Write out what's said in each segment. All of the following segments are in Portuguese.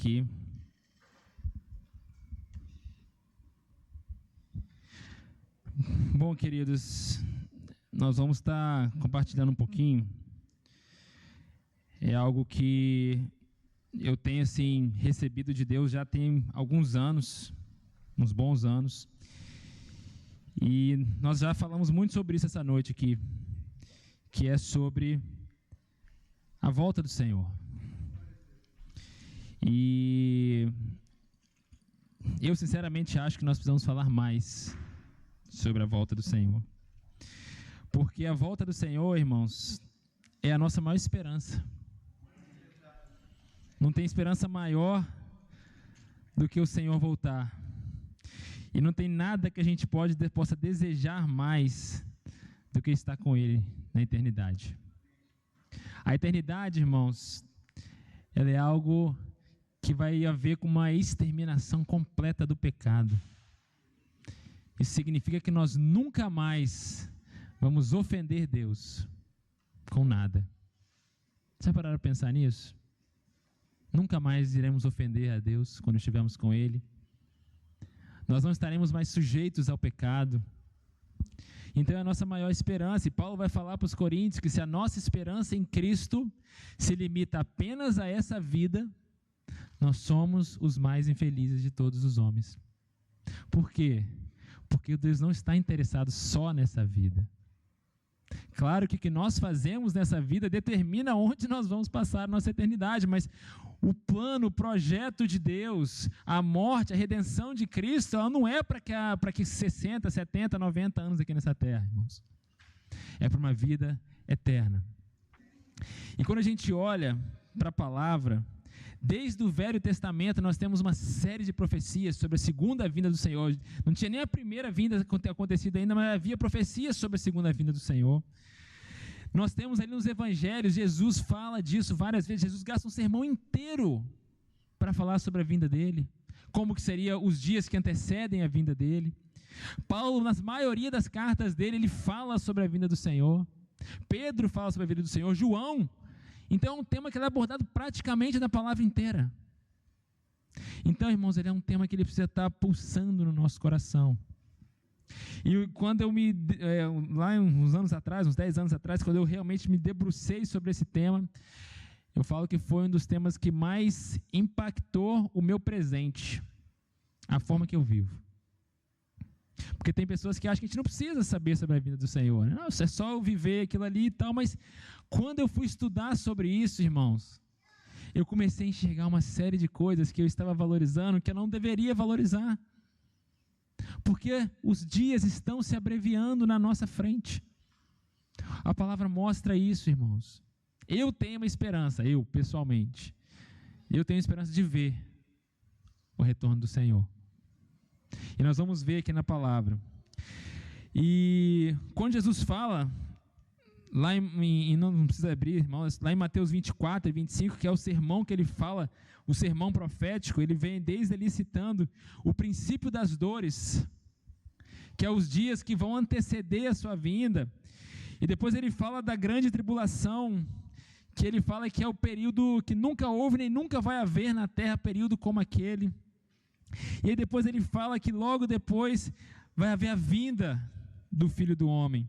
aqui. Bom, queridos, nós vamos estar compartilhando um pouquinho. É algo que eu tenho assim recebido de Deus já tem alguns anos, uns bons anos. E nós já falamos muito sobre isso essa noite aqui, que é sobre a volta do Senhor. E eu sinceramente acho que nós precisamos falar mais sobre a volta do Senhor. Porque a volta do Senhor, irmãos, é a nossa maior esperança. Não tem esperança maior do que o Senhor voltar. E não tem nada que a gente possa desejar mais do que estar com Ele na eternidade. A eternidade, irmãos, ela é algo que vai haver com uma exterminação completa do pecado. Isso significa que nós nunca mais vamos ofender Deus com nada. Você pararam para pensar nisso? Nunca mais iremos ofender a Deus quando estivermos com Ele. Nós não estaremos mais sujeitos ao pecado. Então é a nossa maior esperança. E Paulo vai falar para os coríntios que se a nossa esperança em Cristo se limita apenas a essa vida, nós somos os mais infelizes de todos os homens. Por quê? Porque Deus não está interessado só nessa vida. Claro que o que nós fazemos nessa vida determina onde nós vamos passar a nossa eternidade, mas o plano, o projeto de Deus, a morte, a redenção de Cristo, ela não é para que 60, 70, 90 anos aqui nessa terra, irmãos. É para uma vida eterna. E quando a gente olha para a palavra, desde o Velho Testamento nós temos uma série de profecias sobre a segunda vinda do Senhor. Não tinha nem a primeira vinda acontecido ainda, mas havia profecias sobre a segunda vinda do Senhor. Nós temos ali nos evangelhos, Jesus fala disso várias vezes. Jesus gasta um sermão inteiro para falar sobre a vinda dele, como que seriam os dias que antecedem a vinda dele. Paulo, na maioria das cartas dele, ele fala sobre a vinda do Senhor. Pedro fala sobre a vinda do Senhor. João. Então é um tema que ele é abordado praticamente na palavra inteira. Então, irmãos, ele é um tema que ele precisa estar pulsando no nosso coração. E quando lá uns anos atrás, uns 10 anos atrás, quando eu realmente me debrucei sobre esse tema, eu falo que foi um dos temas que mais impactou o meu presente, a forma que eu vivo. Porque tem pessoas que acham que a gente não precisa saber sobre a vinda do Senhor, né? Não, é só eu viver aquilo ali e tal, mas quando eu fui estudar sobre isso, irmãos, eu comecei a enxergar uma série de coisas que eu estava valorizando, que eu não deveria valorizar. Porque os dias estão se abreviando na nossa frente. A palavra mostra isso, irmãos. Eu tenho uma esperança, eu pessoalmente, eu tenho a esperança de ver o retorno do Senhor. E nós vamos ver aqui na palavra. E quando Jesus fala, lá não precisa abrir, irmãos, lá em Mateus 24 e 25, que é o sermão que ele fala, o sermão profético, ele vem desde ali citando o princípio das dores, que é os dias que vão anteceder a sua vinda. E depois ele fala da grande tribulação, que ele fala que é o período que nunca houve nem nunca vai haver na terra, período como aquele. E aí depois ele fala que logo depois vai haver a vinda do Filho do Homem.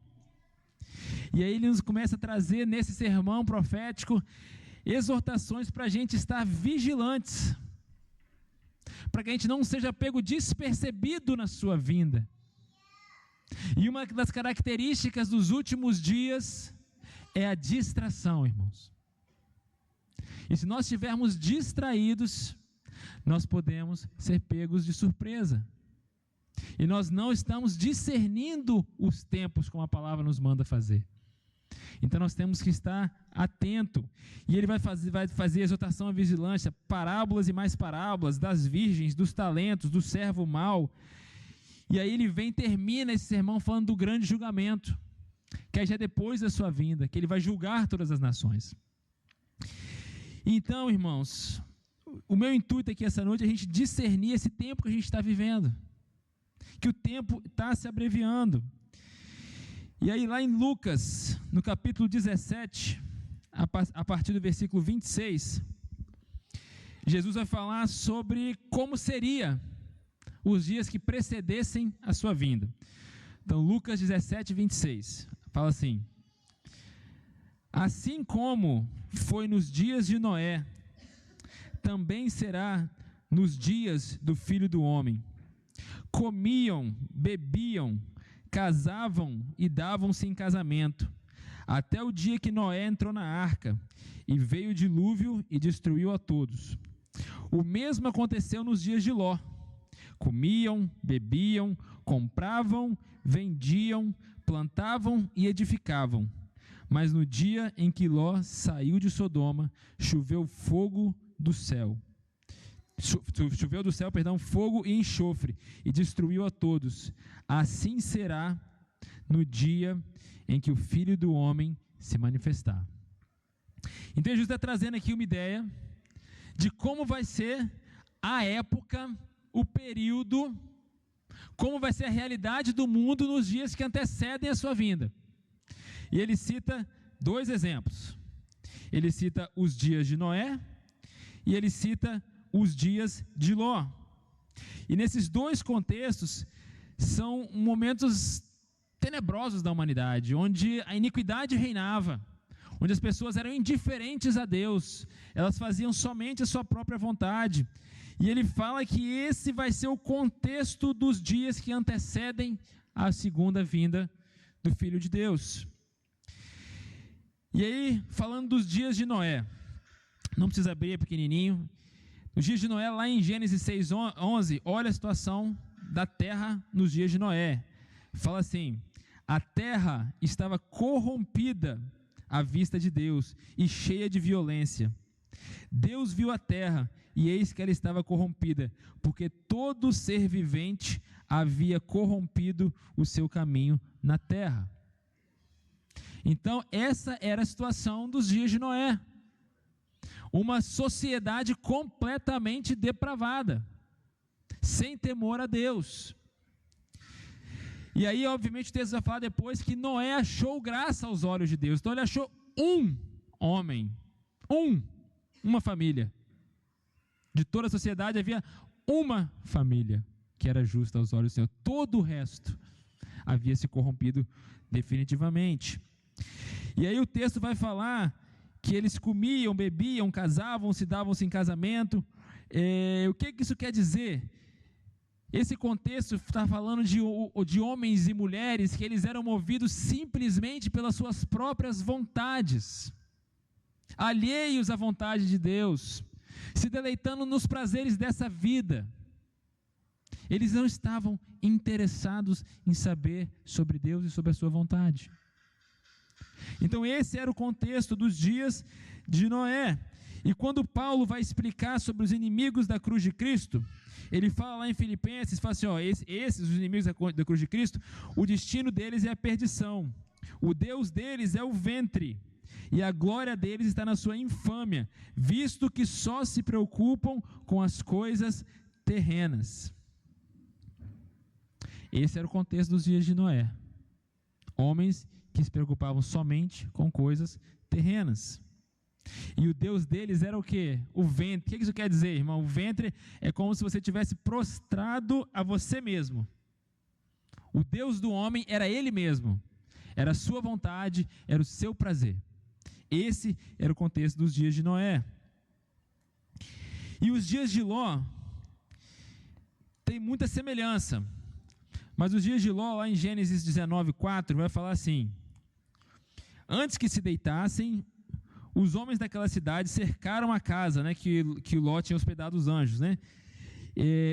E aí ele nos começa a trazer nesse sermão profético exortações para a gente estar vigilantes, para que a gente não seja pego despercebido na sua vinda. E uma das características dos últimos dias é a distração, irmãos. E se nós estivermos distraídos, nós podemos ser pegos de surpresa. E nós não estamos discernindo os tempos como a palavra nos manda fazer. Então nós temos que estar atento. E ele vai fazer exortação à vigilância, parábolas e mais parábolas, das virgens, dos talentos, do servo mau. E aí ele termina esse sermão falando do grande julgamento, que é já depois da sua vinda, que ele vai julgar todas as nações. Então, irmãos, o meu intuito aqui essa noite é a gente discernir esse tempo que a gente está vivendo, que o tempo está se abreviando. E aí lá em Lucas, no capítulo 17, a partir do versículo 26, Jesus vai falar sobre como seria os dias que precedessem a sua vinda. Então, Lucas 17, 26, fala assim: assim como foi nos dias de Noé, também será nos dias do Filho do Homem. Comiam, bebiam, casavam e davam-se em casamento, até o dia que Noé entrou na arca, e veio o dilúvio e destruiu a todos. O mesmo aconteceu nos dias de Ló. Comiam, bebiam, compravam, vendiam, plantavam e edificavam. Mas no dia em que Ló saiu de Sodoma, choveu fogo do céu. Choveu do céu, fogo e enxofre, e destruiu a todos. Assim será no dia em que o Filho do Homem se manifestar. Então Jesus está trazendo aqui uma ideia de como vai ser a época, o período, como vai ser a realidade do mundo nos dias que antecedem a sua vinda. E ele cita dois exemplos. Ele cita os dias de Noé e ele cita os dias de Ló. E nesses dois contextos são momentos tenebrosos da humanidade, onde a iniquidade reinava, onde as pessoas eram indiferentes a Deus, elas faziam somente a sua própria vontade. E ele fala que esse vai ser o contexto dos dias que antecedem a segunda vinda do Filho de Deus. E aí, falando dos dias de Noé, não precisa abrir, é pequenininho. Os dias de Noé, lá em Gênesis 6:11, olha a situação da terra nos dias de Noé. Fala assim: a terra estava corrompida à vista de Deus e cheia de violência. Deus viu a terra e eis que ela estava corrompida, porque todo ser vivente havia corrompido o seu caminho na terra. Então, essa era a situação dos dias de Noé. Uma sociedade completamente depravada, sem temor a Deus. E aí, obviamente, o texto vai falar depois que Noé achou graça aos olhos de Deus. Então, ele achou um homem, uma família. De toda a sociedade havia uma família que era justa aos olhos do Senhor. Todo o resto havia se corrompido definitivamente. E aí o texto vai falar que eles comiam, bebiam, casavam-se, davam-se em casamento. O que isso quer dizer? Esse contexto está falando de homens e mulheres que eles eram movidos simplesmente pelas suas próprias vontades, alheios à vontade de Deus, se deleitando nos prazeres dessa vida. Eles não estavam interessados em saber sobre Deus e sobre a sua vontade. Então esse era o contexto dos dias de Noé. E quando Paulo vai explicar sobre os inimigos da cruz de Cristo, ele fala lá em Filipenses, fala assim, esses, os inimigos da cruz de Cristo, o destino deles é a perdição, o Deus deles é o ventre, e a glória deles está na sua infâmia, visto que só se preocupam com as coisas terrenas. Esse era o contexto dos dias de Noé. Homens que se preocupavam somente com coisas terrenas. E o Deus deles era o quê? O ventre. O que isso quer dizer, irmão? O ventre é como se você tivesse prostrado a você mesmo. O Deus do homem era ele mesmo. Era a sua vontade, era o seu prazer. Esse era o contexto dos dias de Noé. E os dias de Ló têm muita semelhança. Mas os dias de Ló, lá em Gênesis 19:4, vai falar assim: antes que se deitassem, os homens daquela cidade cercaram a casa, né, que Ló tinha hospedado os anjos, né?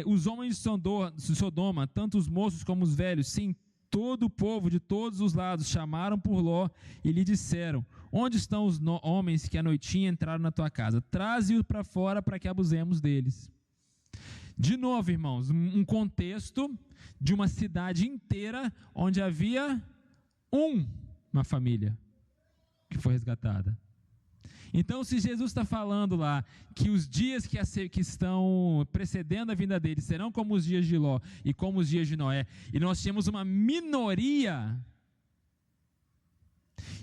Os homens de Sodoma, tanto os moços como os velhos, sim, todo o povo de todos os lados, chamaram por Ló e lhe disseram: onde estão os homens que à noitinha entraram na tua casa? Traze-os para fora para que abusemos deles. De novo, irmãos, um contexto de uma cidade inteira onde havia uma família que foi resgatada. Então, se Jesus está falando lá que os dias que estão precedendo a vinda dele serão como os dias de Ló e como os dias de Noé, e nós tínhamos uma minoria,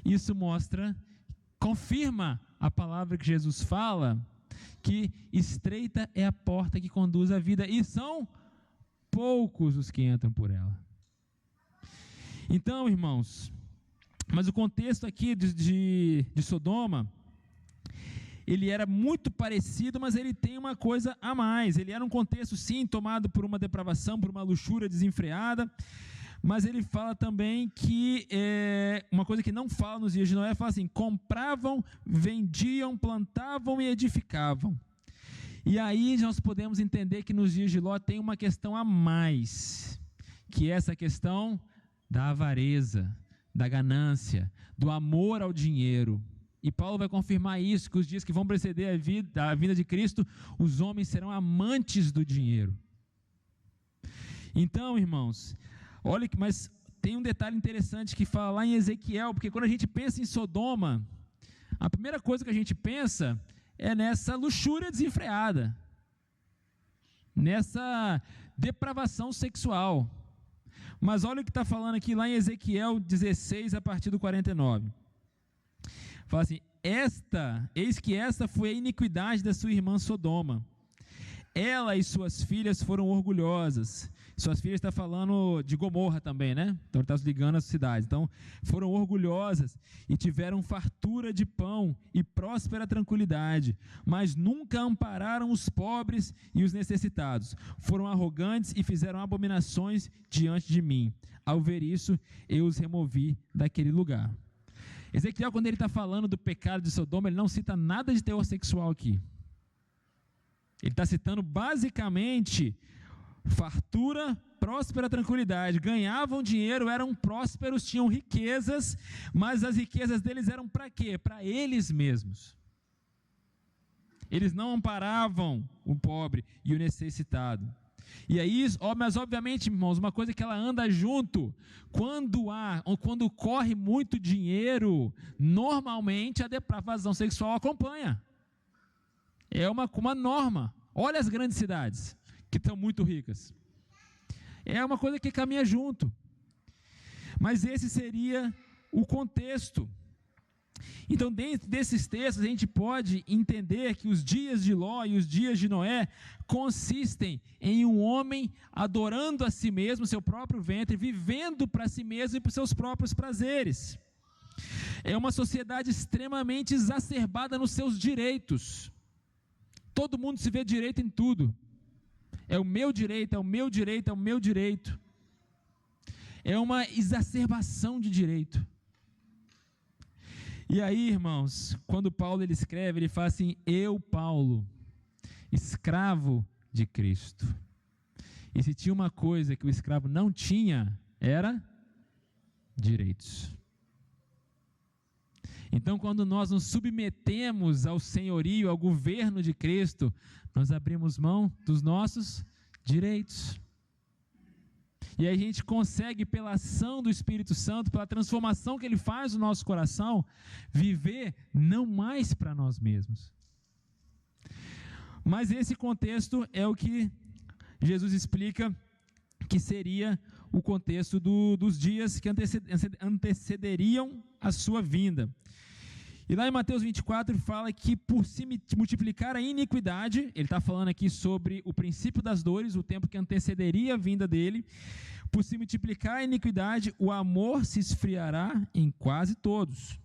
isso confirma a palavra que Jesus fala, que estreita é a porta que conduz à vida, e são poucos os que entram por ela. Então, irmãos, mas o contexto aqui de Sodoma, ele era muito parecido, mas ele tem uma coisa a mais. Ele era um contexto, sim, tomado por uma depravação, por uma luxúria desenfreada, mas ele fala também que, uma coisa que não fala nos dias de Noé, fala assim: compravam, vendiam, plantavam e edificavam. E aí nós podemos entender que nos dias de Ló tem uma questão a mais, que é essa questão da avareza, da ganância, do amor ao dinheiro. E Paulo vai confirmar isso, que os dias que vão preceder a vinda de Cristo, os homens serão amantes do dinheiro. Então, irmãos, olha que, mas tem um detalhe interessante que fala lá em Ezequiel, porque quando a gente pensa em Sodoma, a primeira coisa que a gente pensa é nessa luxúria desenfreada, nessa depravação sexual. Mas olha o que está falando aqui lá em Ezequiel 16, a partir do 49. Fala assim: eis que esta foi a iniquidade da sua irmã Sodoma. Ela e suas filhas foram orgulhosas. Suas filhas, está falando de Gomorra também, né? Então ele está ligando as cidades. Então, foram orgulhosas e tiveram fartura de pão e próspera tranquilidade, mas nunca ampararam os pobres e os necessitados. Foram arrogantes e fizeram abominações diante de mim. Ao ver isso, eu os removi daquele lugar. Ezequiel, quando ele está falando do pecado de Sodoma, ele não cita nada de teor sexual aqui. Ele está citando basicamente fartura, próspera tranquilidade. Ganhavam dinheiro, eram prósperos, tinham riquezas, mas as riquezas deles eram para quê? Para eles mesmos. Eles não amparavam o pobre e o necessitado. E aí, mas obviamente, irmãos, uma coisa que ela anda junto, quando corre muito dinheiro, normalmente a depravação sexual acompanha. É uma norma. Olha as grandes cidades, que estão muito ricas. É uma coisa que caminha junto. Mas esse seria o contexto. Então, dentro desses textos, a gente pode entender que os dias de Ló e os dias de Noé consistem em um homem adorando a si mesmo, seu próprio ventre, vivendo para si mesmo e para os seus próprios prazeres. É uma sociedade extremamente exacerbada nos seus direitos. Todo mundo se vê direito em tudo. É o meu direito, é o meu direito, é o meu direito. É uma exacerbação de direito. E aí, irmãos, quando Paulo ele escreve, ele fala assim: eu, Paulo, escravo de Cristo. E se tinha uma coisa que o escravo não tinha, era direitos. Então, quando nós nos submetemos ao senhorio, ao governo de Cristo, nós abrimos mão dos nossos direitos. E aí a gente consegue, pela ação do Espírito Santo, pela transformação que Ele faz no nosso coração, viver não mais para nós mesmos. Mas esse contexto é o que Jesus explica que seria o contexto dos dias que antecederiam a sua vinda. E lá em Mateus 24 fala que por se multiplicar a iniquidade, ele está falando aqui sobre o princípio das dores, o tempo que antecederia a vinda dele, por se multiplicar a iniquidade, o amor se esfriará em quase todos.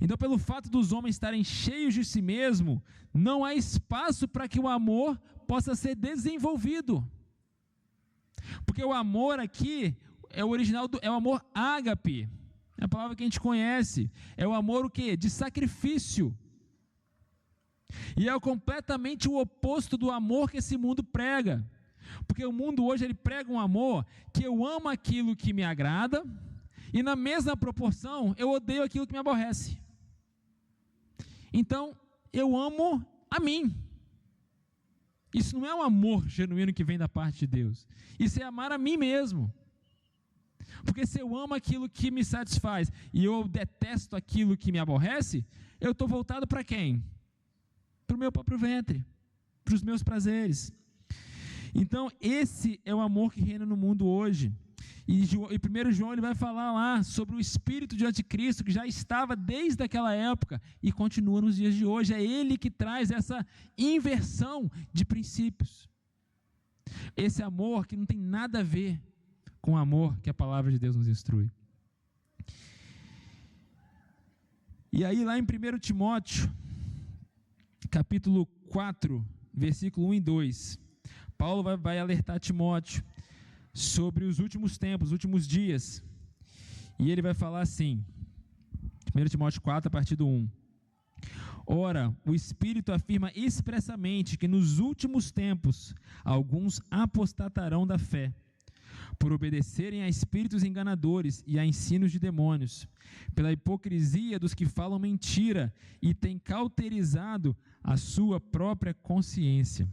Então, pelo fato dos homens estarem cheios de si mesmo, não há espaço para que o amor possa ser desenvolvido. Porque o amor aqui, é o original, é o amor ágape. É a palavra que a gente conhece. É o amor o quê? De sacrifício. E é completamente o oposto do amor que esse mundo prega. Porque o mundo hoje ele prega um amor que eu amo aquilo que me agrada e na mesma proporção eu odeio aquilo que me aborrece. Então eu amo a mim. Isso não é um amor genuíno que vem da parte de Deus. Isso é amar a mim mesmo. Porque se eu amo aquilo que me satisfaz e eu detesto aquilo que me aborrece, eu estou voltado para quem? Para o meu próprio ventre, para os meus prazeres. Então esse é o amor que reina no mundo hoje. E 1 João ele vai falar lá sobre o espírito de anticristo que já estava desde aquela época e continua nos dias de hoje. É ele que traz essa inversão de princípios. Esse amor que não tem nada a ver com o amor que a palavra de Deus nos instrui. E aí lá em 1 Timóteo, capítulo 4, versículo 1 e 2, Paulo vai alertar Timóteo sobre os últimos tempos, os últimos dias. E ele vai falar assim, 1 Timóteo 4, a partir do 1. Ora, o Espírito afirma expressamente que nos últimos tempos alguns apostatarão da fé, por obedecerem a espíritos enganadores e a ensinos de demônios, pela hipocrisia dos que falam mentira e têm cauterizado a sua própria consciência.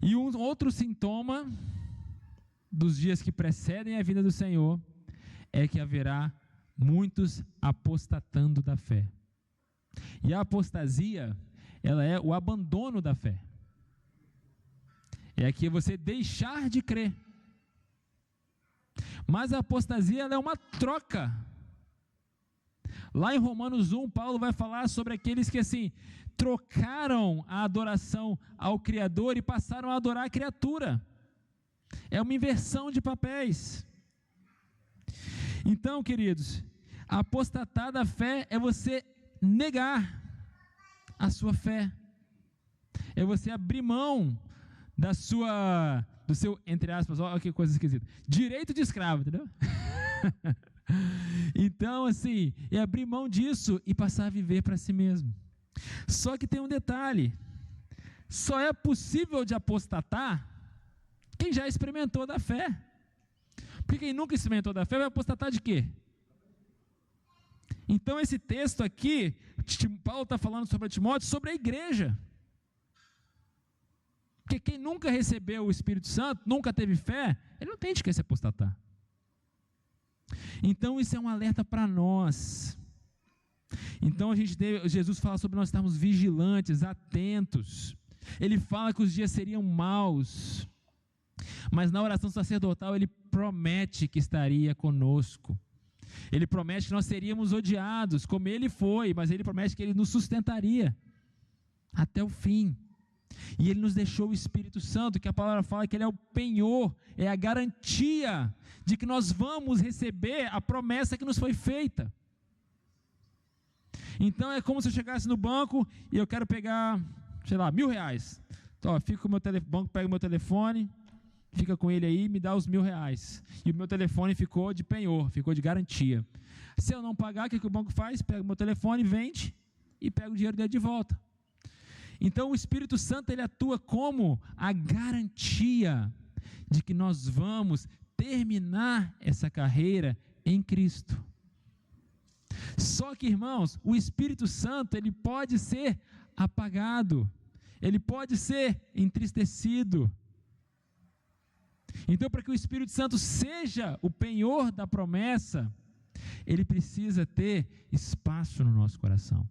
E um outro sintoma dos dias que precedem a vinda do Senhor é que haverá muitos apostatando da fé. E a apostasia, ela é o abandono da fé. É aqui você deixar de crer. Mas a apostasia, ela é uma troca. Lá em Romanos 1, Paulo vai falar sobre aqueles que assim, trocaram a adoração ao Criador e passaram a adorar a criatura. É uma inversão de papéis. Então, queridos, apostatar da fé é você negar a sua fé. É você abrir mão do seu, entre aspas, olha que coisa esquisita, direito de escravo, entendeu? Então, assim, é abrir mão disso e passar a viver para si mesmo. Só que tem um detalhe, só é possível de apostatar quem já experimentou da fé. Porque quem nunca experimentou da fé vai apostatar de quê? Então esse texto aqui, Paulo está falando sobre Timóteo, sobre a igreja. Porque quem nunca recebeu o Espírito Santo, nunca teve fé, ele não tem de que se apostatar. Então isso é um alerta para nós. Então Jesus fala sobre nós estarmos vigilantes, atentos. Ele fala que os dias seriam maus. Mas na oração sacerdotal ele promete que estaria conosco. Ele promete que nós seríamos odiados, como ele foi, mas ele promete que ele nos sustentaria até o fim. E ele nos deixou o Espírito Santo, que a palavra fala que ele é o penhor, é a garantia de que nós vamos receber a promessa que nos foi feita. Então é como se eu chegasse no banco e eu quero pegar, sei lá, R$1.000. Então, fica com o meu banco, pega o meu telefone, fica com ele aí, me dá os R$1.000. E o meu telefone ficou de penhor, ficou de garantia. Se eu não pagar, o que o banco faz? Pega o meu telefone, vende e pega o dinheiro dele de volta. Então o Espírito Santo ele atua como a garantia de que nós vamos terminar essa carreira em Cristo. Só que, irmãos, o Espírito Santo ele pode ser apagado, ele pode ser entristecido. Então, para que o Espírito Santo seja o penhor da promessa, ele precisa ter espaço no nosso coração.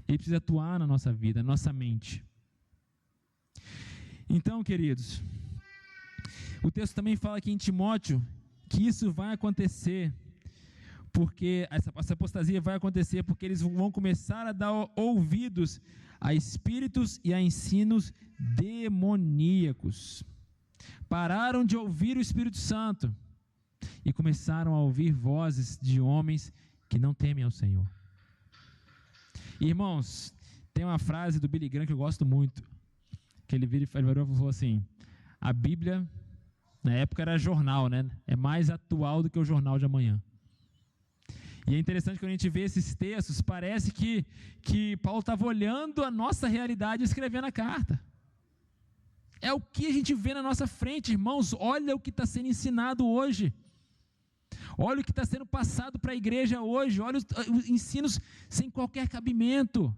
Ele precisa atuar na nossa vida, na nossa mente. Então, queridos, o texto também fala aqui em Timóteo que isso vai acontecer, porque essa apostasia vai acontecer porque eles vão começar a dar ouvidos a espíritos e a ensinos demoníacos. Pararam de ouvir o Espírito Santo e começaram a ouvir vozes de homens que não temem ao Senhor. Irmãos, tem uma frase do Billy Graham que eu gosto muito, que ele falou assim: a Bíblia, na época era jornal, né? É mais atual do que o jornal de amanhã. E é interessante quando a gente vê esses textos, parece que Paulo estava olhando a nossa realidade e escrevendo a carta. É o que a gente vê na nossa frente, irmãos. Olha o que está sendo ensinado hoje. Olha o que está sendo passado para a igreja hoje. Olha os ensinos sem qualquer cabimento.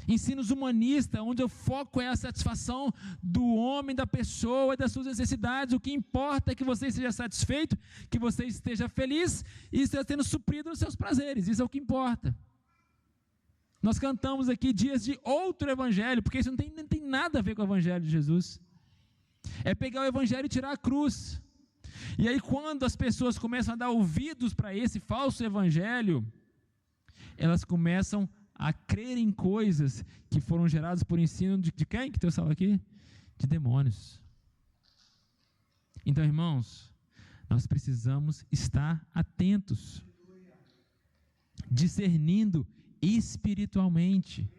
Ensinos humanistas, onde o foco é a satisfação do homem, da pessoa e das suas necessidades. O que importa é que você esteja satisfeito, que você esteja feliz e esteja sendo suprido nos seus prazeres. Isso é o que importa. Nós cantamos aqui dias de outro evangelho, porque isso não tem nada a ver com o evangelho de Jesus. É pegar o evangelho e tirar a cruz. E aí quando as pessoas começam a dar ouvidos para esse falso evangelho, elas começam a crer em coisas que foram geradas por ensino de quem que tem o salvo aqui? De demônios. Então, irmãos, nós precisamos estar atentos, discernindo espiritualmente.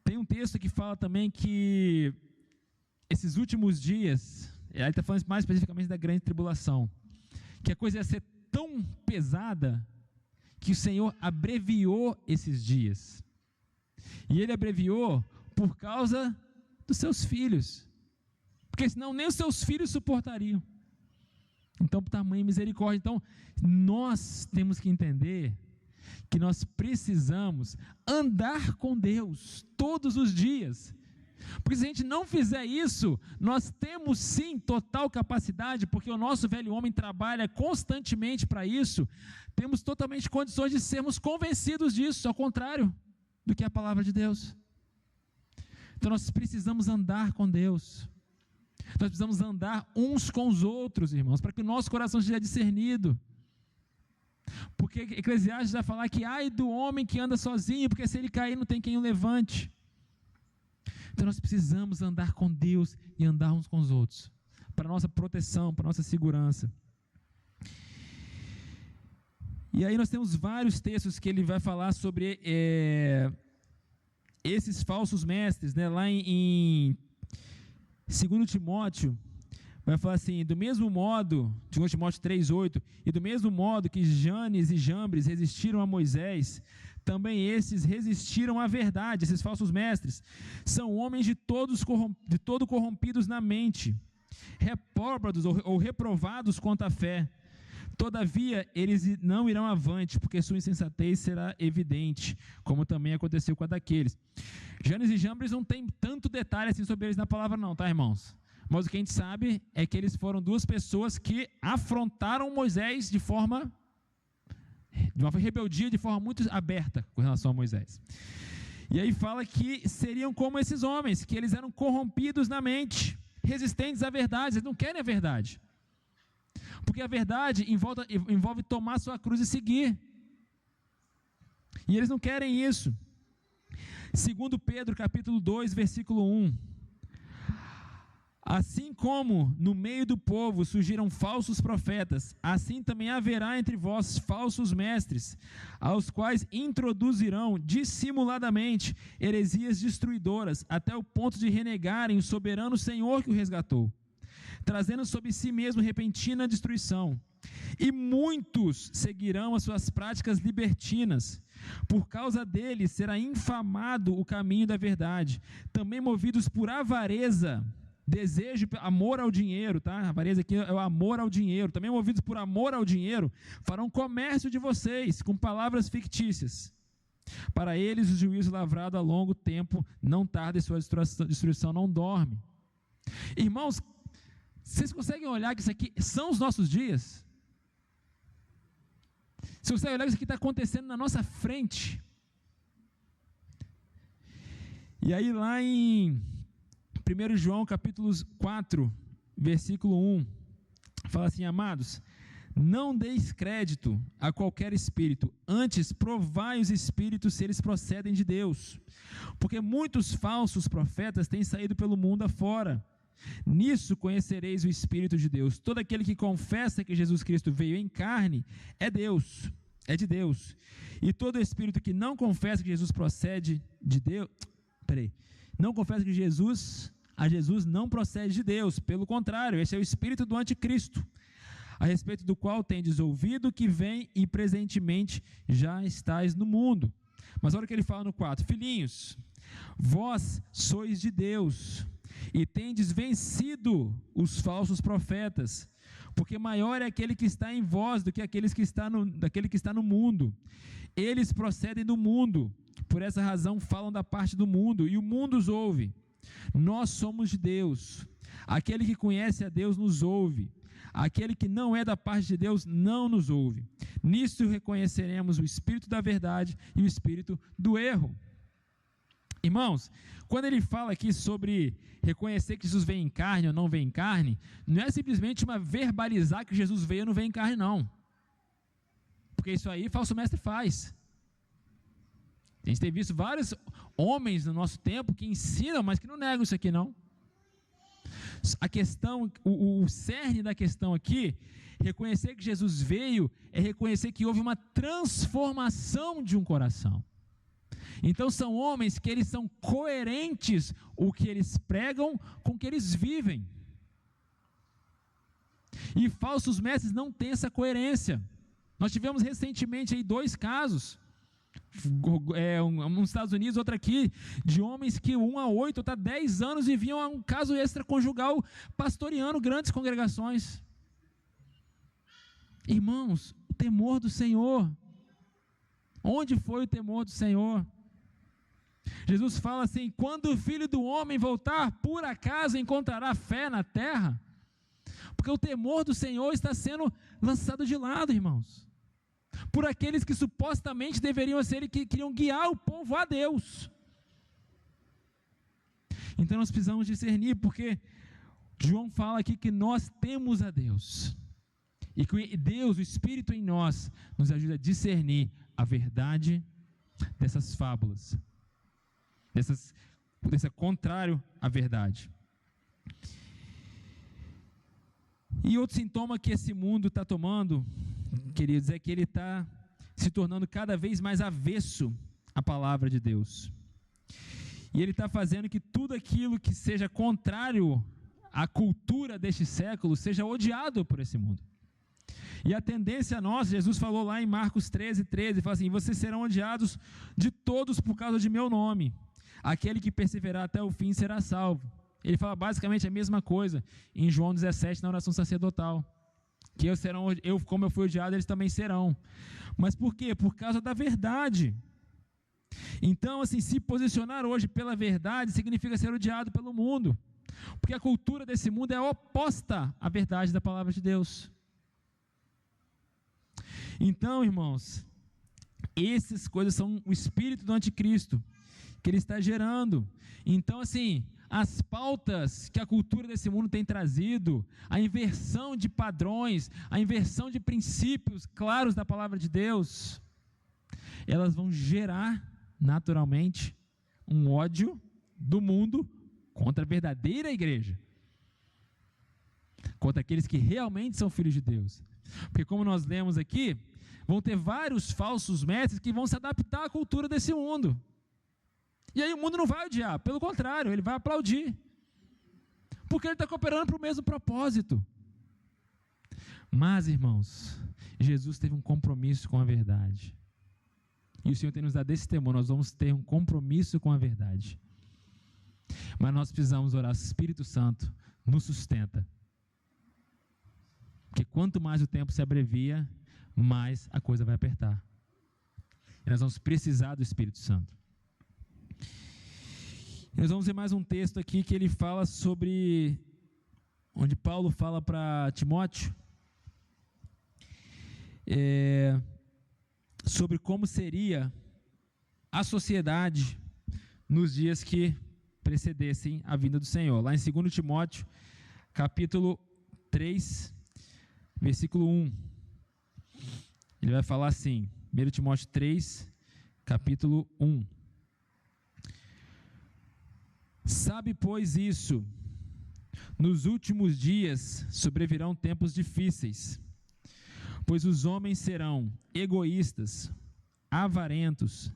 Tem um texto que fala também que esses últimos dias, ele está falando mais especificamente da grande tribulação, que a coisa ia ser tão pesada que o Senhor abreviou esses dias. E Ele abreviou por causa dos seus filhos, porque senão nem os seus filhos suportariam. Então, por tamanha misericórdia. Então, nós temos que entender que nós precisamos andar com Deus todos os dias. Porque se a gente não fizer isso, nós temos sim total capacidade, porque o nosso velho homem trabalha constantemente para isso, temos totalmente condições de sermos convencidos disso, ao contrário do que é a palavra de Deus. Então nós precisamos andar com Deus, nós precisamos andar uns com os outros, irmãos, para que o nosso coração seja discernido. Porque Eclesiastes vai falar que ai do homem que anda sozinho, porque se ele cair não tem quem o levante. Então nós precisamos andar com Deus e andar uns com os outros, para nossa proteção, para nossa segurança. E aí nós temos vários textos que ele vai falar sobre esses falsos mestres, né? Lá em 2 Timóteo, vai falar assim, do mesmo modo, 2 Timóteo 3,8, e do mesmo modo que Janes e Jambres resistiram a Moisés, também esses resistiram à verdade, esses falsos mestres, são homens de todo corrompidos na mente, repróbados ou reprovados quanto à fé. Todavia, eles não irão avante, porque sua insensatez será evidente, como também aconteceu com a daqueles. Janes e Jambres não tem tanto detalhe assim sobre eles na palavra não, tá, irmãos? Mas o que a gente sabe é que eles foram duas pessoas que afrontaram Moisés de uma rebeldia de forma muito aberta com relação a Moisés. E aí fala que seriam como esses homens, que eles eram corrompidos na mente, resistentes à verdade, eles não querem a verdade. Porque a verdade envolve tomar sua cruz e seguir. E eles não querem isso. 2 Pedro capítulo 2, versículo 1. Assim como no meio do povo surgiram falsos profetas, assim também haverá entre vós falsos mestres, aos quais introduzirão dissimuladamente heresias destruidoras, até o ponto de renegarem o soberano Senhor que o resgatou, trazendo sobre si mesmo repentina destruição. E muitos seguirão as suas práticas libertinas. Por causa deles será infamado o caminho da verdade, também movidos por avareza, desejo, amor ao dinheiro, tá? A avareza aqui é o amor ao dinheiro. Também movidos por amor ao dinheiro, farão comércio de vocês com palavras fictícias. Para eles o juízo lavrado a longo tempo não tarda e sua destruição não dorme. Irmãos, vocês conseguem olhar que isso aqui são os nossos dias? Você consegue olhar que isso aqui está acontecendo na nossa frente? E aí lá em 1 João capítulo 4, versículo 1, fala assim: amados, não deis crédito a qualquer espírito, antes provai os espíritos se eles procedem de Deus, porque muitos falsos profetas têm saído pelo mundo afora. Nisso conhecereis o Espírito de Deus. Todo aquele que confessa que Jesus Cristo veio em carne é de Deus. E todo espírito que não confessa que Jesus procede de Deus, não confessa que Jesus não procede de Deus, pelo contrário, esse é o espírito do anticristo, a respeito do qual tendes ouvido que vem e presentemente já estáis no mundo. Mas olha o que ele fala no 4: filhinhos, vós sois de Deus e tendes vencido os falsos profetas, porque maior é aquele que está em vós do que daquele que está no mundo. Eles procedem do mundo, por essa razão falam da parte do mundo, e o mundo os ouve. Nós somos de Deus. Aquele que conhece a Deus nos ouve. Aquele que não é da parte de Deus não nos ouve. Nisso reconheceremos o espírito da verdade e o espírito do erro. Irmãos, quando ele fala aqui sobre reconhecer que Jesus veio em carne ou não veio em carne, não é simplesmente uma verbalizar que Jesus veio ou não veio em carne, não. Porque isso aí falso mestre faz. A gente tem visto vários homens no nosso tempo que ensinam, mas que não negam isso aqui, não. A questão, o cerne da questão aqui, reconhecer que Jesus veio, é reconhecer que houve uma transformação de um coração. Então são homens que eles são coerentes, o que eles pregam com o que eles vivem. E falsos mestres não têm essa coerência. Nós tivemos recentemente aí 2 casos, um nos Estados Unidos, outro aqui, de homens que 1 a 8, outro a 10 anos viviam um caso extraconjugal pastoreando grandes congregações. Irmãos, o temor do Senhor. Onde foi o temor do Senhor? Jesus fala assim: quando o Filho do Homem voltar, por acaso encontrará fé na terra? Porque o temor do Senhor está sendo lançado de lado, irmãos, por aqueles que supostamente deveriam ser e que queriam guiar o povo a Deus. Então nós precisamos discernir, porque João fala aqui que nós temos a Deus, e que Deus, o Espírito em nós, nos ajuda a discernir a verdade dessas fábulas, desse contrário à verdade. E outro sintoma que esse mundo está tomando, queridos, é que ele está se tornando cada vez mais avesso à palavra de Deus. E ele está fazendo que tudo aquilo que seja contrário à cultura deste século seja odiado por esse mundo. E a tendência nossa, Jesus falou lá em Marcos 13, fala assim: vocês serão odiados de todos por causa de meu nome. Aquele que perseverar até o fim será salvo. Ele fala basicamente a mesma coisa em João 17, na oração sacerdotal. Que como eu fui odiado, eles também serão. Mas por quê? Por causa da verdade. Então, assim, se posicionar hoje pela verdade significa ser odiado pelo mundo. Porque a cultura desse mundo é oposta à verdade da palavra de Deus. Então, irmãos, essas coisas são o espírito do anticristo que ele está gerando. Então, assim, as pautas que a cultura desse mundo tem trazido, a inversão de padrões, a inversão de princípios claros da palavra de Deus, elas vão gerar naturalmente um ódio do mundo contra a verdadeira igreja, contra aqueles que realmente são filhos de Deus. Porque, como nós lemos aqui, vão ter vários falsos mestres que vão se adaptar à cultura desse mundo. E aí o mundo não vai odiar, pelo contrário, ele vai aplaudir. Porque ele está cooperando para o mesmo propósito. Mas, irmãos, Jesus teve um compromisso com a verdade. E o Senhor tem nos dado esse temor, nós vamos ter um compromisso com a verdade. Mas nós precisamos orar, Espírito Santo nos sustenta. Porque quanto mais o tempo se abrevia, mais a coisa vai apertar. E nós vamos precisar do Espírito Santo. Nós vamos ver mais um texto aqui que ele fala sobre, onde Paulo fala para Timóteo, sobre como seria a sociedade nos dias que precedessem a vinda do Senhor. Lá em 2 Timóteo, capítulo 3, versículo 1. Ele vai falar assim, 1 Timóteo 3, capítulo 1. Sabe, pois, isso, nos últimos dias sobrevirão tempos difíceis, pois os homens serão egoístas, avarentos,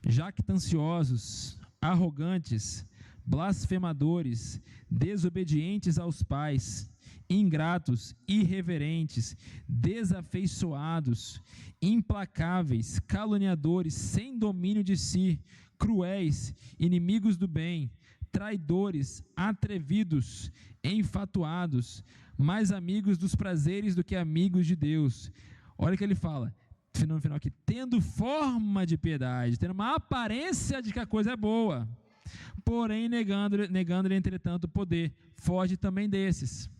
jactanciosos, arrogantes, blasfemadores, desobedientes aos pais, ingratos, irreverentes, desafeiçoados, implacáveis, caluniadores, sem domínio de si, cruéis, inimigos do bem, traidores, atrevidos, enfatuados, mais amigos dos prazeres do que amigos de Deus. Olha o que ele fala, no final aqui, tendo forma de piedade, tendo uma aparência de que a coisa é boa, porém negando-lhe entretanto o poder. Foge também desses.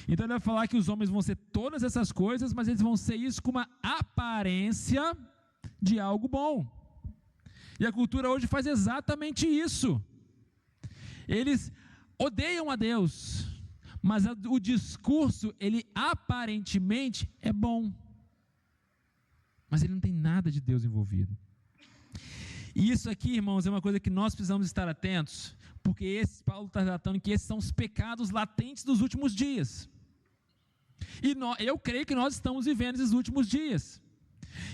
Então ele vai falar que os homens vão ser todas essas coisas, mas eles vão ser isso com uma aparência de algo bom. E a cultura hoje faz exatamente isso. Eles odeiam a Deus, mas o discurso, ele aparentemente é bom, mas ele não tem nada de Deus envolvido. E isso aqui, irmãos, é uma coisa que nós precisamos estar atentos, porque Paulo está tratando que esses são os pecados latentes dos últimos dias. E eu creio que nós estamos vivendo esses últimos dias.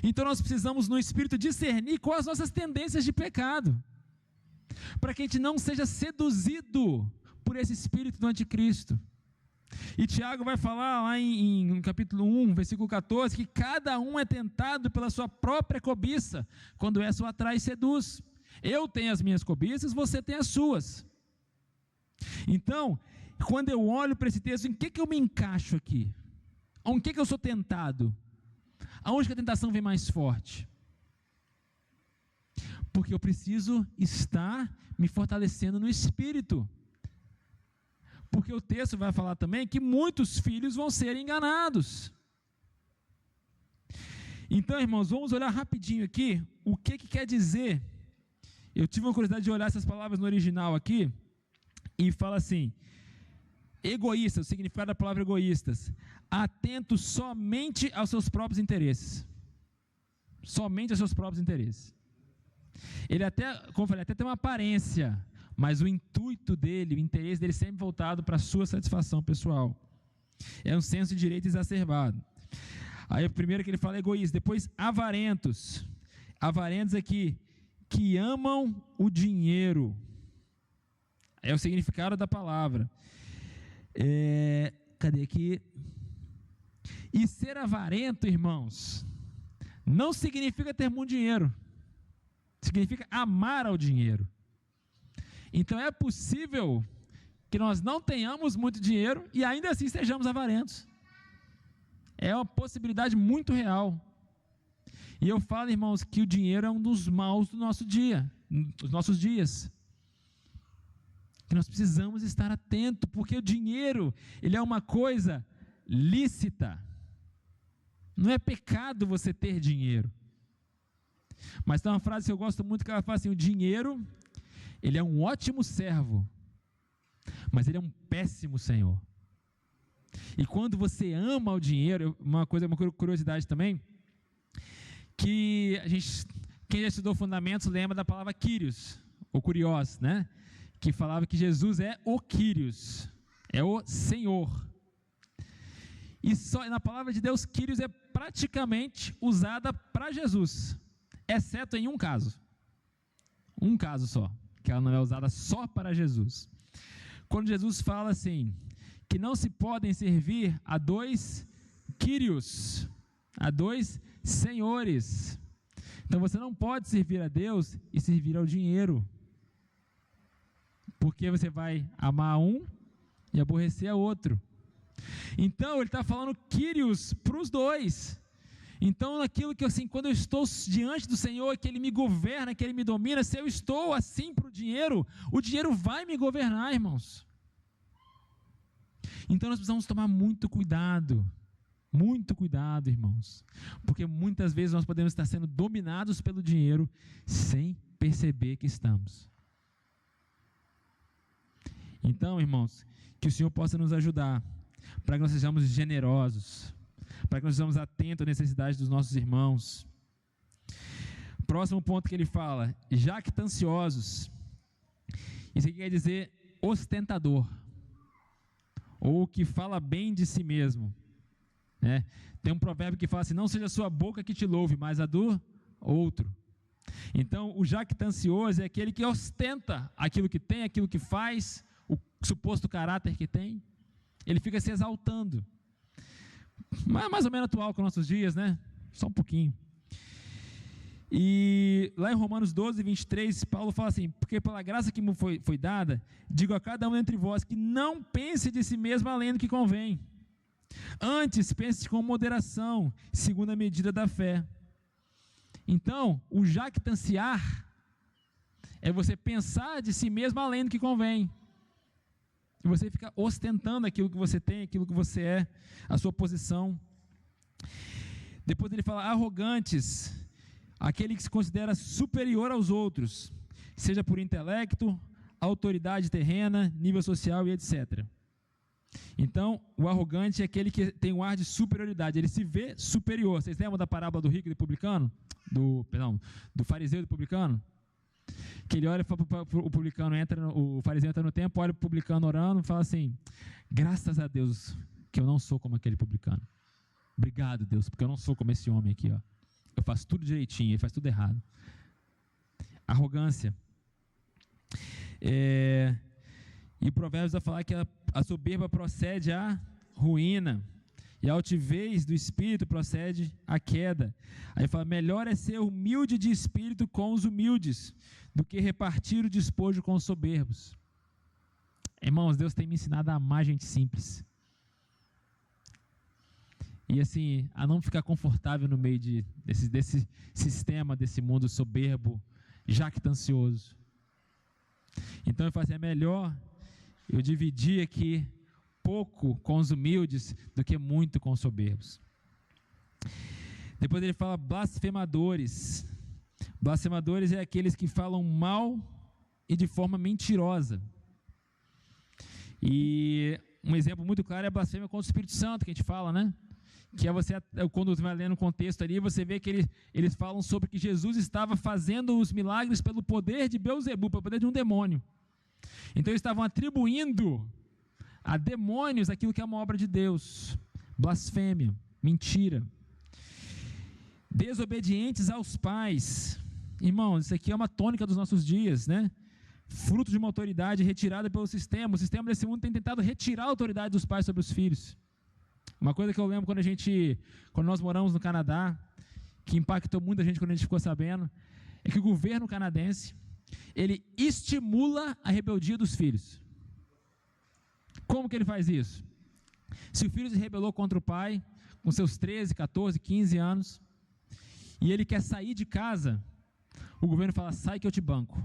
Então nós precisamos, no Espírito, discernir quais as nossas tendências de pecado, para que a gente não seja seduzido por esse espírito do anticristo. E Tiago vai falar lá no capítulo 1, versículo 14, que cada um é tentado pela sua própria cobiça, quando essa o atrai e seduz. Eu tenho as minhas cobiças, você tem as suas. Então, quando eu olho para esse texto, em que eu me encaixo aqui? Em que eu sou tentado? Aonde que a tentação vem mais forte? Porque eu preciso estar me fortalecendo no Espírito. Porque o texto vai falar também que muitos filhos vão ser enganados. Então, irmãos, vamos olhar rapidinho aqui o que quer dizer. Eu tive uma curiosidade de olhar essas palavras no original aqui, e fala assim: egoísta, o significado da palavra egoístas, atento somente aos seus próprios interesses. Somente aos seus próprios interesses. Ele até, como eu falei, até tem uma aparência, mas o intuito dele, o interesse dele sempre voltado para a sua satisfação pessoal. É um senso de direito exacerbado. Aí o primeiro que ele fala é egoísta, depois avarentos. Avarentos aqui, que amam o dinheiro. É o significado da palavra. Cadê aqui? E ser avarento, irmãos, não significa ter muito dinheiro. Significa amar ao dinheiro. Então é possível que nós não tenhamos muito dinheiro e ainda assim sejamos avarentos. É uma possibilidade muito real. E eu falo, irmãos, que o dinheiro é um dos maus do nosso dia, dos nossos dias. Que nós precisamos estar atentos, porque o dinheiro, ele é uma coisa lícita. Não é pecado você ter dinheiro. Mas tem uma frase que eu gosto muito, que ela fala assim: o dinheiro, ele é um ótimo servo, mas ele é um péssimo senhor. E quando você ama o dinheiro, uma curiosidade também, que quem já estudou fundamentos lembra da palavra Kyrios, ou Kurios, né? Que falava que Jesus é o Kyrios, é o Senhor. E só na palavra de Deus, Kyrios é praticamente usada para Jesus, exceto em um caso só, que ela não é usada só para Jesus. Quando Jesus fala assim, que não se podem servir a dois Kyrios, a dois senhores. Então você não pode servir a Deus e servir ao dinheiro, porque você vai amar um e aborrecer a outro. Então ele está falando Kyrios para os dois. Então naquilo que assim, quando eu estou diante do Senhor, que Ele me governa, que Ele me domina, se eu estou assim para o dinheiro vai me governar, irmãos. Então nós precisamos tomar muito cuidado, irmãos, porque muitas vezes nós podemos estar sendo dominados pelo dinheiro sem perceber que estamos. Então, irmãos, que o Senhor possa nos ajudar, para que nós sejamos generosos, para que nós sejamos atentos às necessidades dos nossos irmãos. Próximo ponto que ele fala, jactanciosos. Isso aqui quer dizer ostentador, ou que fala bem de si mesmo, né? Tem um provérbio que fala assim: não seja a sua boca que te louve, mas a do outro. Então o jactancioso é aquele que ostenta aquilo que tem, aquilo que faz, o suposto caráter que tem. Ele fica se exaltando. Mas é mais ou menos atual com nossos dias, né? Só um pouquinho. E lá em Romanos 12, 23, Paulo fala assim: porque pela graça que me foi dada, digo a cada um entre vós que não pense de si mesmo além do que convém. Antes pense com moderação, segundo a medida da fé. Então, o jactanciar é você pensar de si mesmo além do que convém. E você fica ostentando aquilo que você tem, aquilo que você é, a sua posição. Depois ele fala arrogantes. aquele que se considera superior aos outros, seja por intelecto, autoridade terrena, nível social e etc. Então, o arrogante é aquele que tem um ar de superioridade, ele se vê superior. Vocês lembram da parábola do rico e do publicano? Do fariseu e do publicano? Que ele olha para o publicano, o fariseu entra no templo, olha para o publicano orando e fala assim: graças a Deus que eu não sou como aquele publicano. Obrigado, Deus, porque eu não sou como esse homem aqui, ó. Eu faço tudo direitinho, ele faz tudo errado. Arrogância. E o Provérbios vai falar que a soberba procede à ruína, e a altivez do espírito procede à queda. Aí fala: melhor é ser humilde de espírito com os humildes, do que repartir o despojo com os soberbos. Irmãos, Deus tem me ensinado a amar gente simples. E assim, a não ficar confortável no meio desse sistema, desse mundo soberbo, jactancioso. Então eu falo assim: é melhor eu dividir aqui pouco com os humildes do que muito com os soberbos. Depois ele fala blasfemadores. Blasfemadores é aqueles que falam mal e de forma mentirosa. E um exemplo muito claro é a blasfêmia contra o Espírito Santo, que a gente fala, né? Que é você, quando vai lendo o contexto ali, você vê que eles falam sobre que Jesus estava fazendo os milagres pelo poder de Beelzebub, pelo poder de um demônio. Então eles estavam atribuindo a demônios aquilo que é uma obra de Deus. Blasfêmia, mentira. Desobedientes aos pais. Irmãos, isso aqui é uma tônica dos nossos dias, né? Fruto de uma autoridade retirada pelo sistema. O sistema desse mundo tem tentado retirar a autoridade dos pais sobre os filhos. Uma coisa que eu lembro quando nós moramos no Canadá, que impactou muita gente quando a gente ficou sabendo, é que o governo canadense, ele estimula a rebeldia dos filhos. Como que ele faz isso? Se o filho se rebelou contra o pai, com seus 13, 14, 15 anos, e ele quer sair de casa, o governo fala: sai que eu te banco.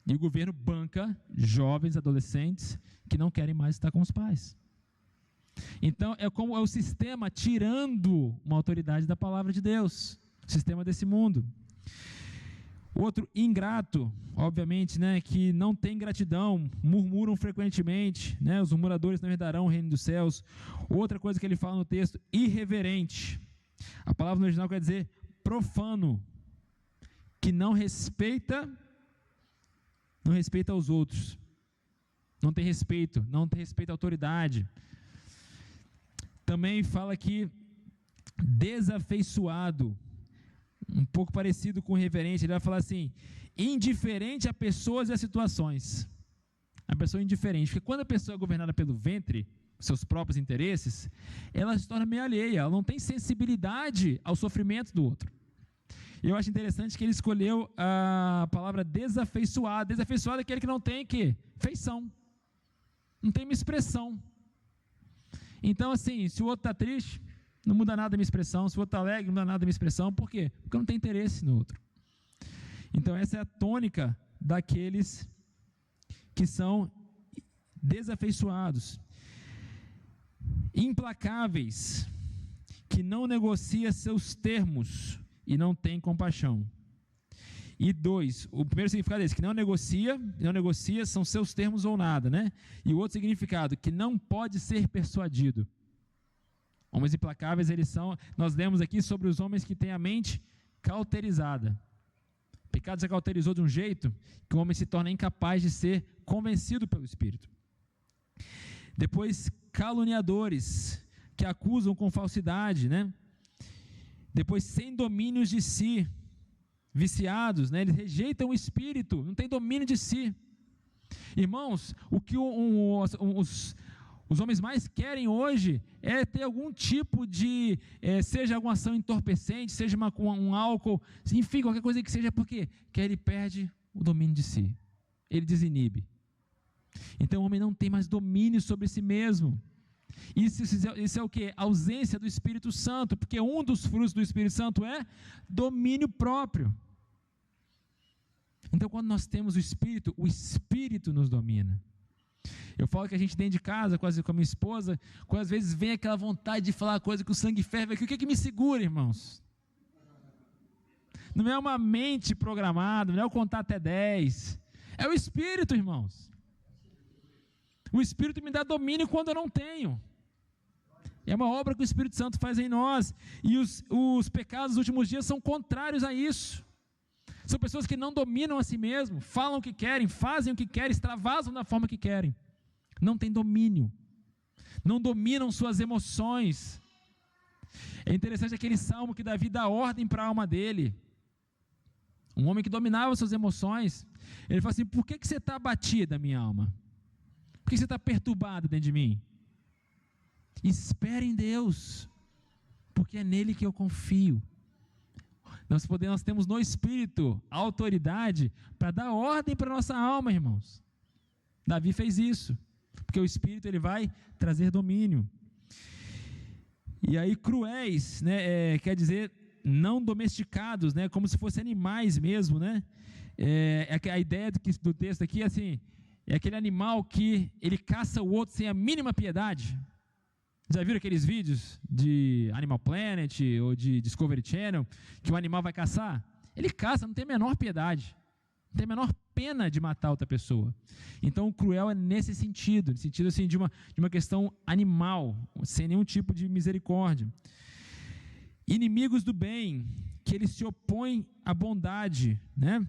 E o governo banca jovens, adolescentes, que não querem mais estar com os pais. Então, é como é o sistema tirando uma autoridade da palavra de Deus, o sistema desse mundo. Outro, ingrato, obviamente, né, que não tem gratidão, murmuram frequentemente, né, os murmuradores não herdarão o reino dos céus. Outra coisa que ele fala no texto: irreverente. A palavra no original quer dizer profano, que não respeita aos outros, não tem respeito à autoridade. Também fala aqui desafeiçoado, um pouco parecido com reverente. Ele vai falar assim: indiferente a pessoas e a situações. A pessoa indiferente, porque quando a pessoa é governada pelo ventre, seus próprios interesses, ela se torna meio alheia, ela não tem sensibilidade ao sofrimento do outro. E eu acho interessante que ele escolheu a palavra desafeiçoado. Desafeiçoado é aquele que não tem feição, não tem uma expressão. Então, assim, se o outro está triste, não muda nada a minha expressão. Se o outro está alegre, não muda nada a minha expressão. Por quê? Porque eu não tenho interesse no outro. Então, essa é a tônica daqueles que são desafeiçoados. Implacáveis, que não negocia seus termos e não tem compaixão. E 2, o primeiro significado é esse: que não negocia são seus termos ou nada, né? E o outro significado, que não pode ser persuadido. Homens implacáveis, nós lemos aqui sobre os homens que têm a mente cauterizada. O pecado se cauterizou de um jeito que o homem se torna incapaz de ser convencido pelo Espírito. Depois, caluniadores, que acusam com falsidade, né? Depois, sem domínios de si, viciados, né? Eles rejeitam o Espírito, não tem domínio de si. Irmãos, o que os homens mais querem hoje é ter algum tipo de, seja alguma ação entorpecente, seja um álcool, enfim, qualquer coisa que seja, porque ele perde o domínio de si, ele desinibe. Então o homem não tem mais domínio sobre si mesmo. Isso é o que? Ausência do Espírito Santo, porque um dos frutos do Espírito Santo é domínio próprio. Então, quando nós temos o Espírito nos domina. Eu falo que a gente dentro de casa, quase com a minha esposa, quando às vezes vem aquela vontade de falar coisa que o sangue ferve aqui, o que me segura, irmãos? não é uma mente programada, não é o contar até 10. É o Espírito, irmãos. O Espírito me dá domínio quando eu não tenho. É uma obra que o Espírito Santo faz em nós. E os pecados dos últimos dias são contrários a isso. São pessoas que não dominam a si mesmo, falam o que querem, fazem o que querem, extravasam da forma que querem. Não tem domínio. Não dominam suas emoções. É interessante aquele salmo que Davi dá ordem para a alma dele. Um homem que dominava suas emoções. Ele fala assim: por que você está abatida, minha alma? Por que você está perturbado dentro de mim? Espere em Deus, porque é nele que eu confio. Nós temos no Espírito a autoridade para dar ordem para a nossa alma, irmãos. Davi fez isso, porque o Espírito ele vai trazer domínio. E aí cruéis, né, quer dizer não domesticados, né, como se fossem animais mesmo, né? A ideia do texto aqui é assim, é aquele animal que ele caça o outro sem a mínima piedade. Já viram aqueles vídeos de Animal Planet ou de Discovery Channel, que o animal vai caçar? Ele caça, não tem a menor piedade, não tem a menor pena de matar outra pessoa. Então o cruel é nesse sentido assim, de uma questão animal, sem nenhum tipo de misericórdia. Inimigos do bem, que eles se opõem à bondade, né?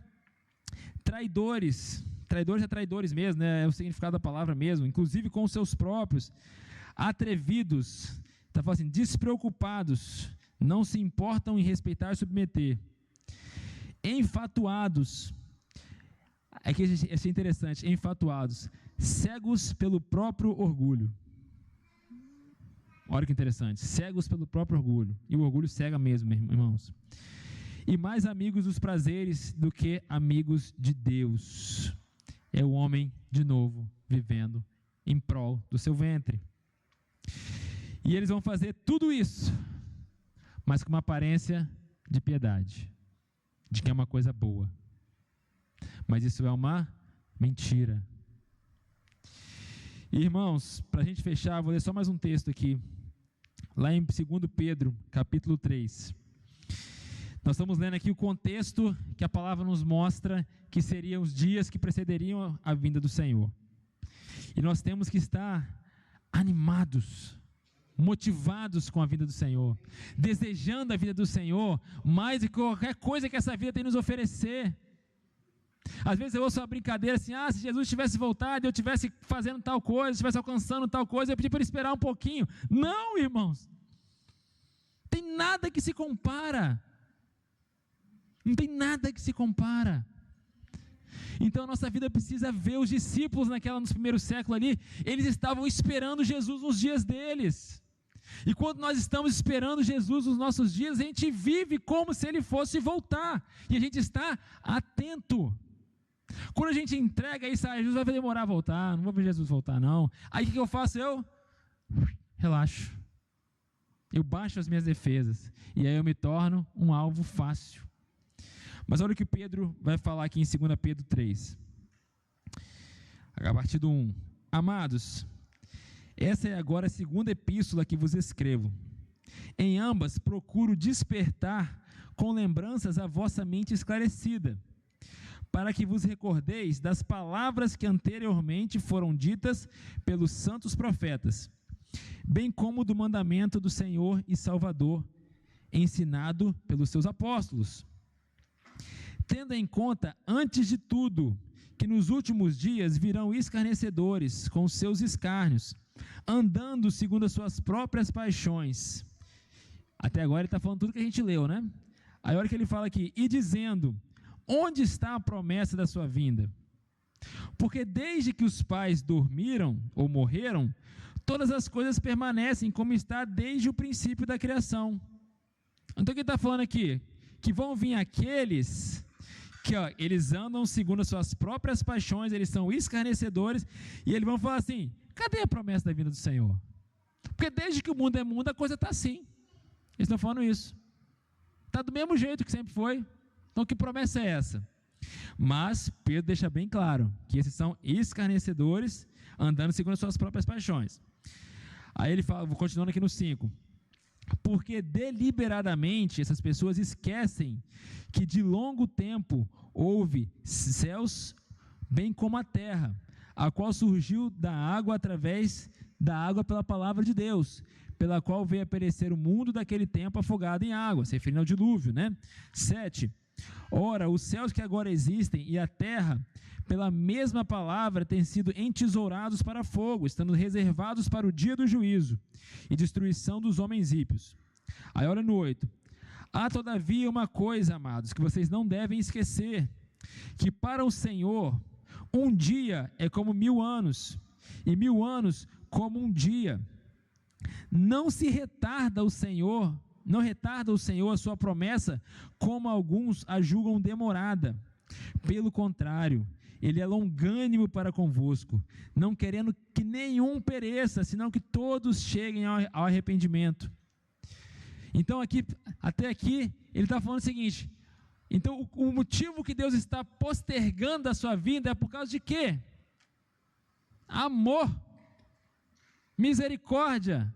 Traidores é traidores mesmo, né? É o significado da palavra mesmo, inclusive com os seus próprios. Atrevidos, está falando assim, despreocupados, não se importam em respeitar e submeter. Enfatuados, aqui achei interessante, enfatuados, cegos pelo próprio orgulho. Olha que interessante, cegos pelo próprio orgulho, e o orgulho cega mesmo, irmãos. E mais amigos dos prazeres do que amigos de Deus. É o homem, de novo, vivendo em prol do seu ventre. E eles vão fazer tudo isso, mas com uma aparência de piedade, de que é uma coisa boa. Mas isso é uma mentira. E, irmãos, para a gente fechar, vou ler só mais um texto aqui. Lá em 2 Pedro, capítulo 3. Nós estamos lendo aqui o contexto que a palavra nos mostra que seriam os dias que precederiam a vinda do Senhor. E nós temos que estar animados, motivados com a vida do Senhor, desejando a vida do Senhor mais do que qualquer coisa que essa vida tem nos oferecer. Às vezes eu ouço uma brincadeira assim: se Jesus tivesse voltado, eu estivesse fazendo tal coisa, estivesse alcançando tal coisa, eu pedi para ele esperar um pouquinho. Não, irmãos, tem nada que se compara, não tem nada que se compara. Então a nossa vida precisa ver os discípulos nos primeiros séculos ali, eles estavam esperando Jesus nos dias deles. E quando nós estamos esperando Jesus nos nossos dias, a gente vive como se ele fosse voltar, e a gente está atento. Quando a gente entrega isso, Jesus vai demorar a voltar, não vou ver Jesus voltar não. Aí o que eu faço? Eu relaxo, eu baixo as minhas defesas, e aí eu me torno um alvo fácil. Mas olha o que Pedro vai falar aqui em 2 Pedro 3, a partir do 1. Amados, essa é agora a segunda epístola que vos escrevo. Em ambas procuro despertar com lembranças a vossa mente esclarecida, para que vos recordeis das palavras que anteriormente foram ditas pelos santos profetas, bem como do mandamento do Senhor e Salvador, ensinado pelos seus apóstolos. Tendo em conta, antes de tudo, que nos últimos dias virão escarnecedores com os seus escárnios, andando segundo as suas próprias paixões. Até agora ele está falando tudo que a gente leu, né? Aí olha que ele fala aqui: e dizendo, onde está a promessa da sua vinda? Porque desde que os pais dormiram ou morreram, todas as coisas permanecem como está desde o princípio da criação. Então o que ele está falando aqui? Que vão vir aqueles que eles andam segundo as suas próprias paixões, eles são escarnecedores, e eles vão falar assim: cadê a promessa da vinda do Senhor? Porque desde que o mundo é mundo, a coisa está assim. Eles estão falando isso. Está do mesmo jeito que sempre foi. Então que promessa é essa? Mas Pedro deixa bem claro que esses são escarnecedores, andando segundo as suas próprias paixões. Aí ele fala, vou continuando aqui no 5. porque deliberadamente essas pessoas esquecem que de longo tempo houve céus, bem como a terra, a qual surgiu da água através da água pela palavra de Deus, pela qual veio a perecer o mundo daquele tempo afogado em água, se referindo ao dilúvio, né? 7. Ora, os céus que agora existem e a terra, pela mesma palavra, têm sido entesourados para fogo, estando reservados para o dia do juízo e destruição dos homens ímpios. Aí olha no 8. Há todavia uma coisa, amados, que vocês não devem esquecer, que para o Senhor um dia é como 1000 anos, e 1000 anos como um dia. Não retarda o Senhor a sua promessa, como alguns a julgam demorada. Pelo contrário, Ele é longânimo para convosco, não querendo que nenhum pereça, senão que todos cheguem ao arrependimento. Então, até aqui, ele está falando o seguinte: então o motivo que Deus está postergando a sua vinda é por causa de quê? Amor, misericórdia.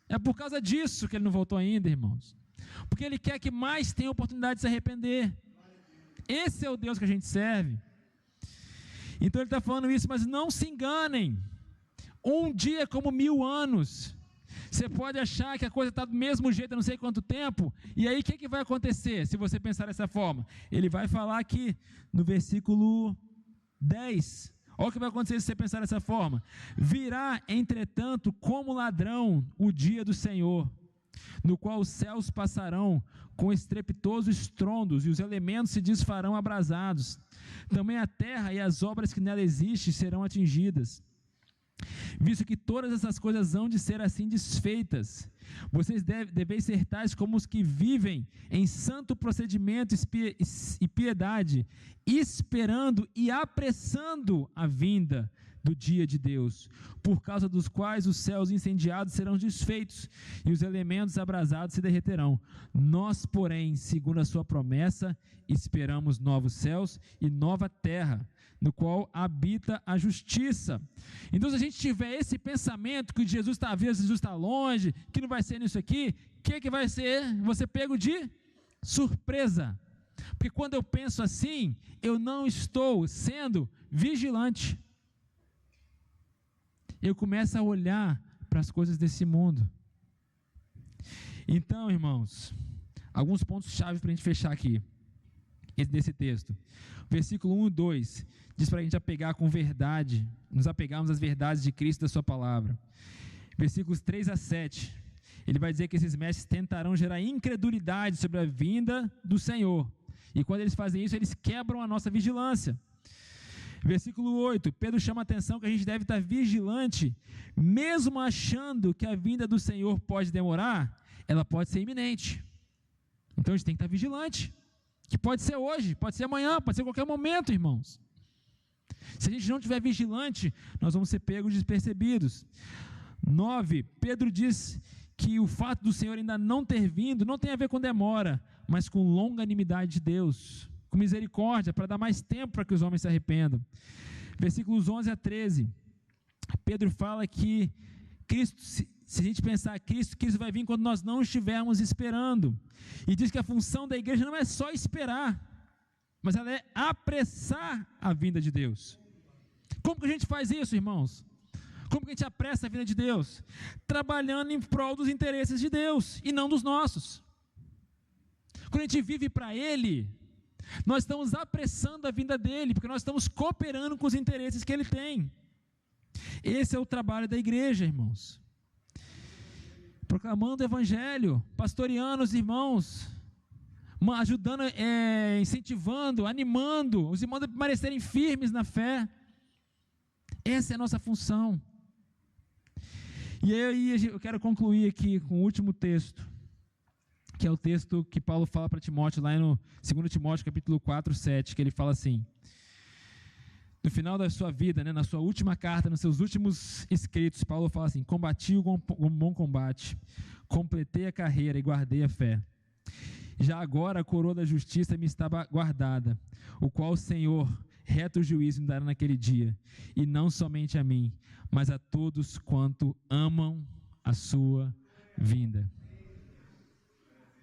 É por causa disso que ele não voltou ainda, irmãos. Porque ele quer que mais tenha oportunidade de se arrepender. Esse é o Deus que a gente serve. Então ele está falando isso, mas não se enganem. Um dia é como 1000 anos. Você pode achar que a coisa está do mesmo jeito há não sei quanto tempo, e aí o que vai acontecer se você pensar dessa forma? Ele vai falar aqui no versículo 10. Olha o que vai acontecer se você pensar dessa forma. Virá, entretanto, como ladrão o dia do Senhor, no qual os céus passarão com estrepitosos estrondos, e os elementos se desfarão abrasados. Também a terra e as obras que nela existem serão atingidas. Visto que todas essas coisas hão de ser assim desfeitas, vocês devem ser tais como os que vivem em santo procedimento e piedade, esperando e apressando a vinda do dia de Deus, por causa dos quais os céus incendiados serão desfeitos e os elementos abrasados se derreterão. Nós, porém, segundo a sua promessa, esperamos novos céus e nova terra, no qual habita a justiça. Então, se a gente tiver esse pensamento que Jesus está vindo, Jesus está longe, que não vai ser nisso aqui, o que vai ser? Você pego de surpresa. Porque quando eu penso assim, eu não estou sendo vigilante. Eu começo a olhar para as coisas desse mundo. Então, irmãos, alguns pontos-chave para a gente fechar aqui, desse texto. Versículo 1 e 2, diz para a gente apegar com verdade, nos apegarmos às verdades de Cristo e da sua palavra. Versículos 3 a 7, ele vai dizer que esses mestres tentarão gerar incredulidade sobre a vinda do Senhor. E quando eles fazem isso, eles quebram a nossa vigilância. Versículo 8, Pedro chama a atenção que a gente deve estar vigilante, mesmo achando que a vinda do Senhor pode demorar, ela pode ser iminente. Então a gente tem que estar vigilante, que pode ser hoje, pode ser amanhã, pode ser qualquer momento, irmãos. Se a gente não estiver vigilante, nós vamos ser pegos despercebidos. 9, Pedro diz que o fato do Senhor ainda não ter vindo, não tem a ver com demora, mas com longanimidade de Deus, com misericórdia, para dar mais tempo para que os homens se arrependam. Versículos 11 a 13, Pedro fala que Cristo, se a gente pensar Cristo vai vir quando nós não estivermos esperando, e diz que a função da igreja não é só esperar, mas ela é apressar a vinda de Deus. Como que a gente faz isso, irmãos? Como que a gente apressa a vinda de Deus? Trabalhando em prol dos interesses de Deus, e não dos nossos. Quando a gente vive para Ele, nós estamos apressando a vinda dEle, porque nós estamos cooperando com os interesses que Ele tem. Esse é o trabalho da igreja, irmãos. Proclamando o Evangelho, pastoreando os irmãos, ajudando, incentivando, animando os irmãos a permanecerem firmes na fé. Essa é a nossa função. E aí eu quero concluir aqui com o último texto, que é o texto que Paulo fala para Timóteo, lá no 2 Timóteo capítulo 4, 7, que ele fala assim, no final da sua vida, na sua última carta, nos seus últimos escritos, Paulo fala assim: combati o bom combate, completei a carreira e guardei a fé. Já agora a coroa da justiça me estava guardada, o qual o Senhor, reto juízo, me dará naquele dia, e não somente a mim, mas a todos quanto amam a sua vinda.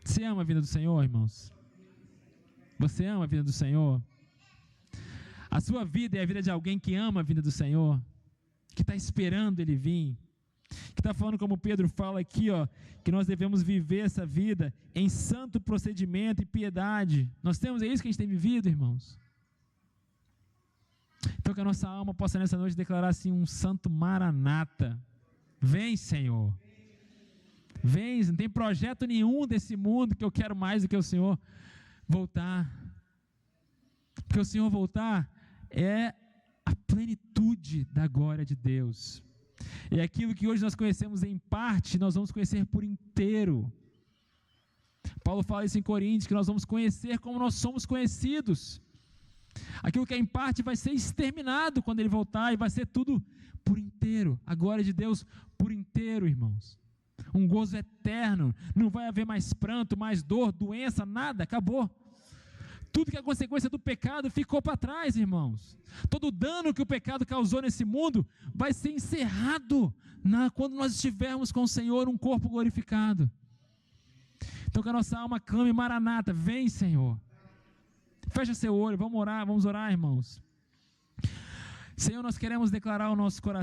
Você ama a vida do Senhor, irmãos? Você ama a vida do Senhor? A sua vida é a vida de alguém que ama a vida do Senhor, que está esperando Ele vir, que está falando como Pedro fala aqui, ó, que nós devemos viver essa vida em santo procedimento e piedade. É isso que a gente tem vivido, irmãos? Então que a nossa alma possa nessa noite declarar assim um santo maranata. Vem, Senhor. Vem, não tem projeto nenhum desse mundo que eu quero mais do que o Senhor voltar. Porque o Senhor voltar é a plenitude da glória de Deus. E aquilo que hoje nós conhecemos em parte, nós vamos conhecer por inteiro. Paulo fala isso em Coríntios, que nós vamos conhecer como nós somos conhecidos. Aquilo que é em parte vai ser exterminado quando Ele voltar, e vai ser tudo por inteiro. A glória de Deus por inteiro, irmãos. Um gozo eterno, não vai haver mais pranto, mais dor, doença, nada, acabou. Tudo que é consequência do pecado ficou para trás, irmãos. Todo o dano que o pecado causou nesse mundo vai ser encerrado quando nós estivermos com o Senhor, um corpo glorificado. Então que a nossa alma clame, maranata, vem, Senhor. Fecha seu olho, vamos orar, irmãos. Senhor, nós queremos declarar o nosso coração